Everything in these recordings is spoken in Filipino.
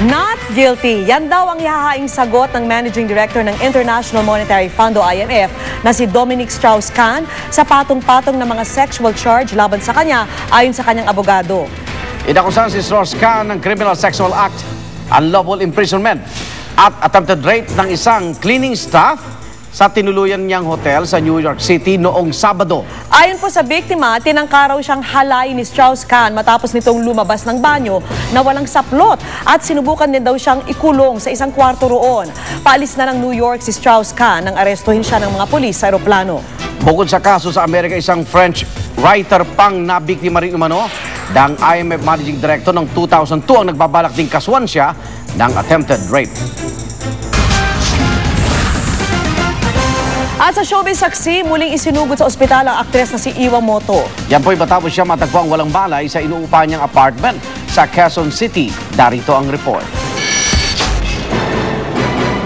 Not guilty. Yan daw ang ihahaing sagot ng Managing Director ng International Monetary Fund o IMF na si Dominic Strauss-Kahn sa patong-patong na mga sexual charge laban sa kanya ayon sa kanyang abogado. Inakusahan si Strauss-Kahn ng Criminal Sexual Act, unlawful imprisonment at attempted rape ng isang cleaning staff sa tinuluyan niyang hotel sa New York City noong Sabado. Ayon po sa biktima, tinangka raw siyang halay ni Strauss-Kahn matapos nitong lumabas ng banyo na walang saplot at sinubukan din daw siyang ikulong sa isang kwarto roon. Paalis na ng New York si Strauss-Kahn nang arestuhin siya ng mga pulis sa aeroplano. Bukod sa kaso sa Amerika, isang French writer pang nabiktima rin umano ng IMF Managing Director noong 2002 ang nagbabalak ding kasuhan siya ng attempted rape. At sa showbiz saksi, muling isinugod sa ospital ang aktres na si Iwamoto. Yan po'y matapos siya matagpuang walang balay sa inuupahan niyang apartment sa Quezon City. Darito ang report.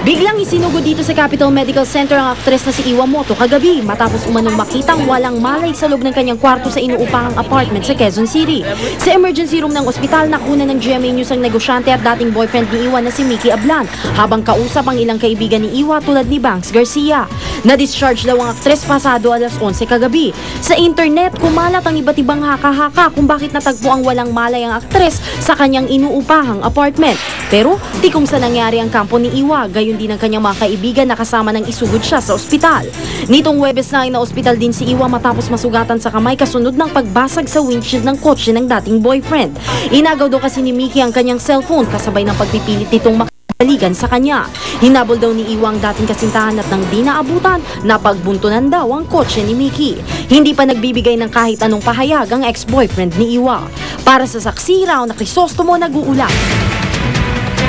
Biglang isinugod dito sa Capital Medical Center ang aktres na si Iwamoto kagabi matapos umanong makitang walang malay sa loob ng kanyang kwarto sa inuupahang apartment sa Quezon City. Sa emergency room ng ospital, nakuna ng GMA News ang negosyante at dating boyfriend ni Iwa na si Mickey Ablan habang kausap ang ilang kaibigan ni Iwa tulad ni Banks Garcia. Na-discharge daw ang aktres pasado alas 11 kagabi. Sa internet, kumalat ang iba't ibang haka-haka kung bakit natagpo ang walang malay ang aktres sa kanyang inuupahang apartment. Pero di kung sa nangyari ang kampo ni Iwa, gayon din ng kanyang mga kaibigan na kasama nang isugod siya sa ospital. Nitong Huwebes na ospital din si Iwa matapos masugatan sa kamay kasunod ng pagbasag sa windshield ng kotse ng dating boyfriend. Inagaw daw kasi ni Mickey ang kanyang cellphone kasabay ng pagpipilit nitong makabaligan sa kanya. Hinabol daw ni Iwa ang dating kasintahan at nang di naabutan, napagbuntunan daw ang kotse ni Mickey. Hindi pa nagbibigay ng kahit anong pahayag ang ex-boyfriend ni Iwa. Para sa saksi raw na Crisostomo nag-uula.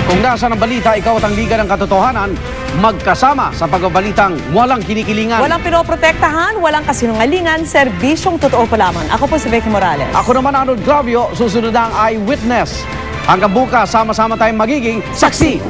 Kung nasa ng balita, ikaw at ang Liga ng Katotohanan, magkasama sa pagbabalitang walang kinikilingan. Walang pinoprotektahan, walang kasinungalingan, serbisyong totoo pa lamang. Ako po si Becky Morales. Ako naman, Arnold Clavio, susunod na ang Eyewitness. Hanggang bukas, sama-sama tayong magiging saksi.